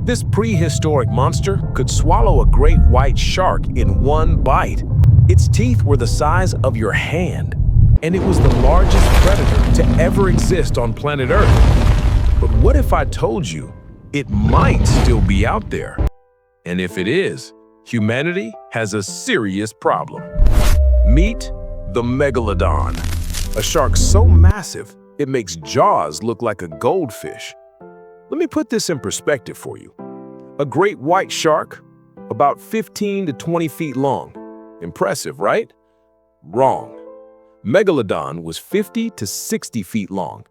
This prehistoric monster could swallow a great white shark in one bite. Its teeth were the size of your hand, and it was the largest predator to ever exist on planet Earth. But what if I told you it might still be out there? And if it is, humanity has a serious problem. Meet the Megalodon, a shark so massive it makes Jaws look like a goldfish. Let me put this in perspective for you. A great white shark, about 15 to 20 feet long. Impressive, right? Wrong. Megalodon was 50 to 60 feet long.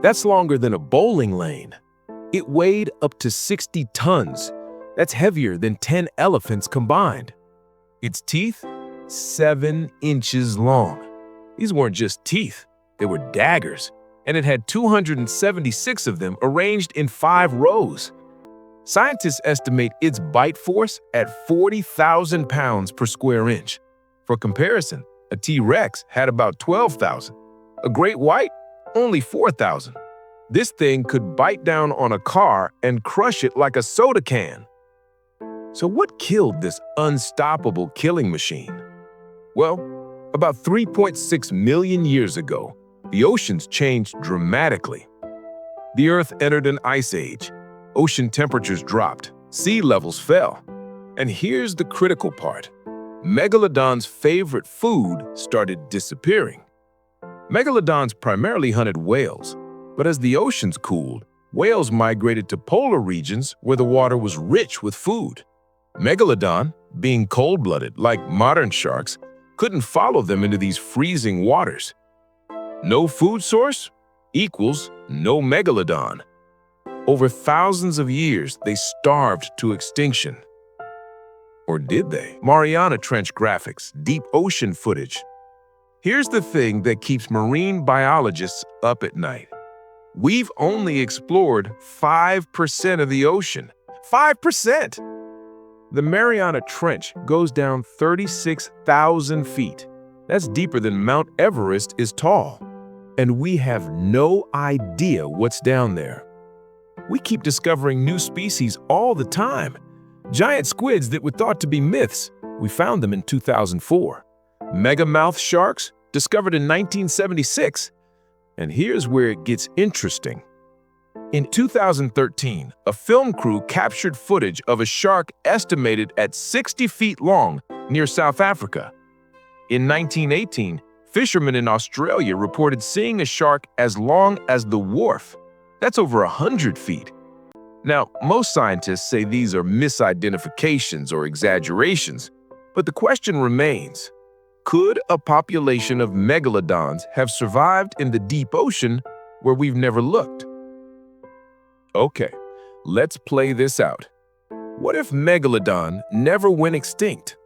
That's longer than a bowling lane. It weighed up to 60 tons. That's heavier than 10 elephants combined. Its teeth, 7 inches long. These weren't just teeth, they were daggers, and it had 276 of them arranged in 5 rows. Scientists estimate its bite force at 40,000 pounds per square inch. For comparison, a T-Rex had about 12,000. A great white, only 4,000. This thing could bite down on a car and crush it like a soda can. So what killed this unstoppable killing machine? Well, about 3.6 million years ago, the oceans changed dramatically. The Earth entered an ice age. Ocean temperatures dropped, sea levels fell. And here's the critical part. Megalodon's favorite food started disappearing. Megalodons primarily hunted whales, but as the oceans cooled, whales migrated to polar regions where the water was rich with food. Megalodon, being cold-blooded like modern sharks, couldn't follow them into these freezing waters. No food source equals no Megalodon. Over thousands of years, they starved to extinction. Or did they? Mariana Trench graphics, deep ocean footage. Here's the thing that keeps marine biologists up at night. We've only explored 5% of the ocean. 5%! The Mariana Trench goes down 36,000 feet. That's deeper than Mount Everest is tall. And we have no idea what's down there. We keep discovering new species all the time. Giant squids that were thought to be myths. We found them in 2004. Megamouth sharks, discovered in 1976. And here's where it gets interesting. In 2013, a film crew captured footage of a shark estimated at 60 feet long near South Africa. In 1918, fishermen in Australia reported seeing a shark as long as the wharf. That's over 100 feet. Now, most scientists say these are misidentifications or exaggerations, but the question remains, could a population of megalodons have survived in the deep ocean where we've never looked? Okay, let's play this out. What if Megalodon never went extinct?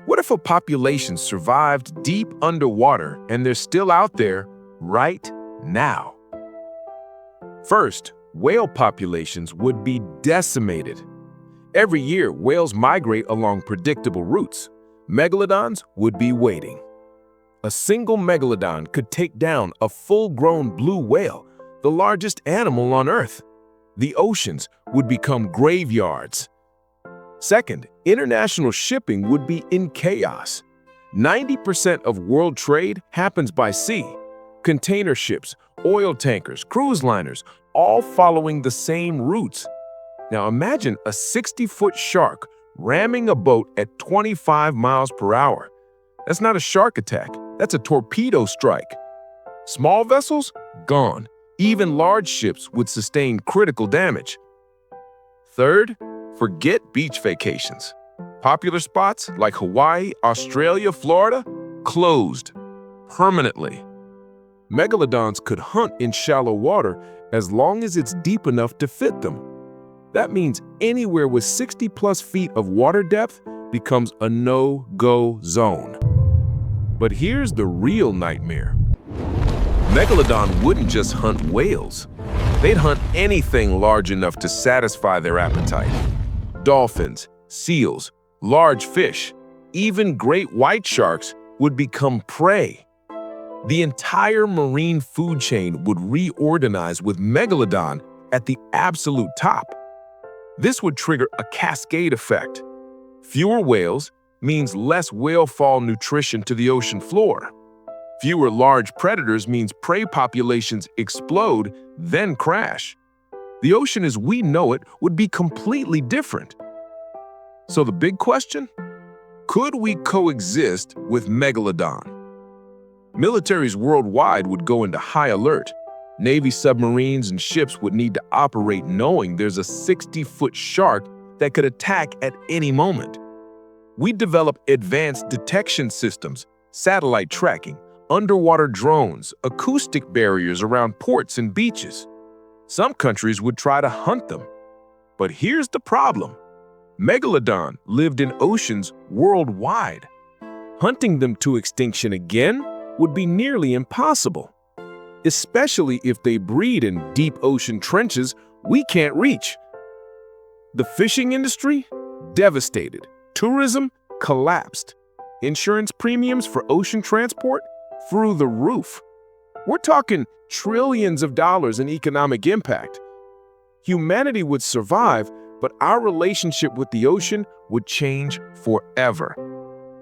What if a population survived deep underwater and they're still out there right now? First, whale populations would be decimated. Every year, whales migrate along predictable routes. Megalodons would be waiting. A single megalodon could take down a full-grown blue whale, the largest animal on Earth. The oceans would become graveyards. Second, international shipping would be in chaos. 90% of world trade happens by sea. Container ships, oil tankers, cruise liners, all following the same routes. Now imagine a 60-foot shark ramming a boat at 25 miles per hour. That's not a shark attack, that's a torpedo strike. Small vessels? Gone. Even large ships would sustain critical damage. Third, forget beach vacations. Popular spots like Hawaii, Australia, Florida, closed permanently. Megalodons could hunt in shallow water as long as it's deep enough to fit them. That means anywhere with 60+ feet of water depth becomes a no-go zone. But here's the real nightmare. Megalodon wouldn't just hunt whales. They'd hunt anything large enough to satisfy their appetite. Dolphins, seals, large fish, even great white sharks would become prey. The entire marine food chain would reorganize with Megalodon at the absolute top. This would trigger a cascade effect. Fewer whales means less whale fall nutrition to the ocean floor. Fewer large predators means prey populations explode, then crash. The ocean as we know it would be completely different. So the big question? Could we coexist with Megalodon? Militaries worldwide would go into high alert. Navy submarines and ships would need to operate knowing there's a 60-foot shark that could attack at any moment. We'd develop advanced detection systems, satellite tracking, underwater drones, acoustic barriers around ports and beaches. Some countries would try to hunt them. But here's the problem. Megalodon lived in oceans worldwide. Hunting them to extinction again would be nearly impossible, especially if they breed in deep ocean trenches we can't reach. The fishing industry? Devastated. Tourism? Collapsed. Insurance premiums for ocean transport? Through the roof. We're talking trillions of dollars in economic impact. Humanity would survive, but our relationship with the ocean would change forever.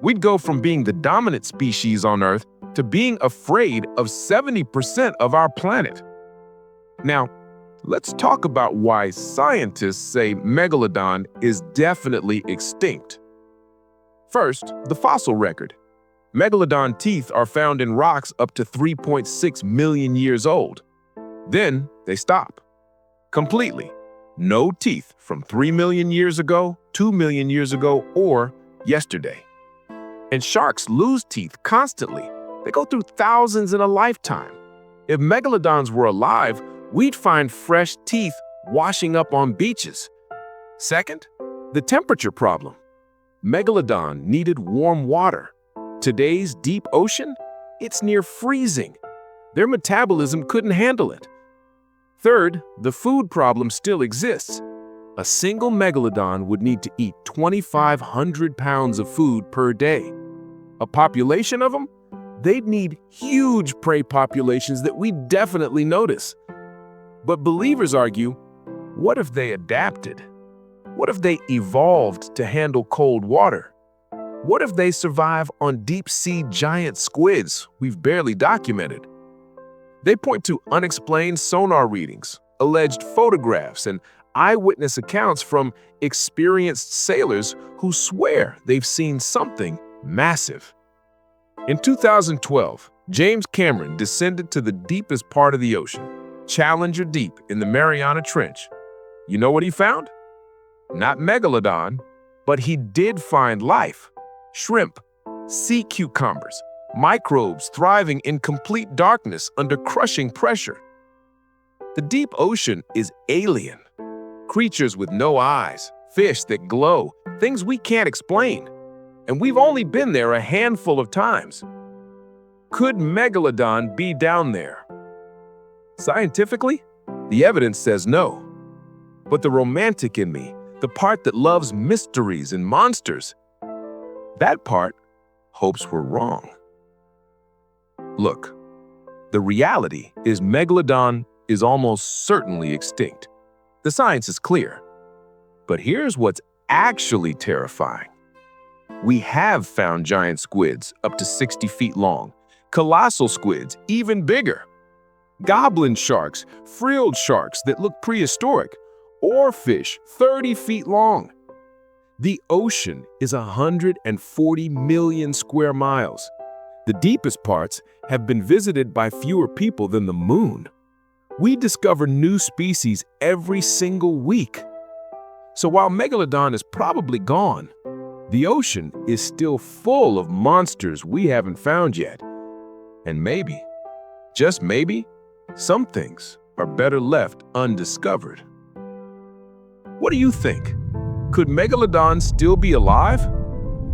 We'd go from being the dominant species on Earth to being afraid of 70% of our planet. Now, let's talk about why scientists say Megalodon is definitely extinct. First, the fossil record. Megalodon teeth are found in rocks up to 3.6 million years old. Then they stop. Completely. No teeth from 3 million years ago, 2 million years ago, or yesterday. And sharks lose teeth constantly. They go through thousands in a lifetime. If megalodons were alive, we'd find fresh teeth washing up on beaches. Second, the temperature problem. Megalodon needed warm water. Today's deep ocean? It's near freezing. Their metabolism couldn't handle it. Third, the food problem still exists. A single megalodon would need to eat 2,500 pounds of food per day. A population of them? They'd need huge prey populations that we definitely notice. But believers argue, what if they adapted? What if they evolved to handle cold water? What if they survive on deep-sea giant squids we've barely documented? They point to unexplained sonar readings, alleged photographs, and eyewitness accounts from experienced sailors who swear they've seen something massive. In 2012, James Cameron descended to the deepest part of the ocean, Challenger Deep in the Mariana Trench. You know what he found? Not Megalodon, but he did find life. Shrimp, sea cucumbers, microbes thriving in complete darkness under crushing pressure. The deep ocean is alien. Creatures with no eyes, fish that glow, things we can't explain. And we've only been there a handful of times. Could Megalodon be down there? Scientifically, the evidence says no. But the romantic in me, the part that loves mysteries and monsters, that part hopes we're wrong. Look, the reality is Megalodon is almost certainly extinct. The science is clear. But here's what's actually terrifying. We have found giant squids up to 60 feet long, colossal squids even bigger, goblin sharks, frilled sharks that look prehistoric, oarfish 30 feet long. The ocean is 140 million square miles. The deepest parts have been visited by fewer people than the moon. We discover new species every single week. So while Megalodon is probably gone, the ocean is still full of monsters we haven't found yet. And maybe, just maybe, some things are better left undiscovered. What do you think? Could Megalodon still be alive?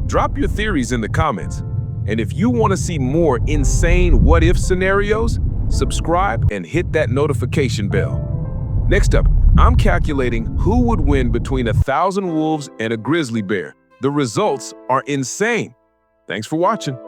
Drop your theories in the comments. And if you want to see more insane what-if scenarios, subscribe and hit that notification bell. Next up, I'm calculating who would win between 1,000 wolves and a grizzly bear. The results are insane. Thanks for watching.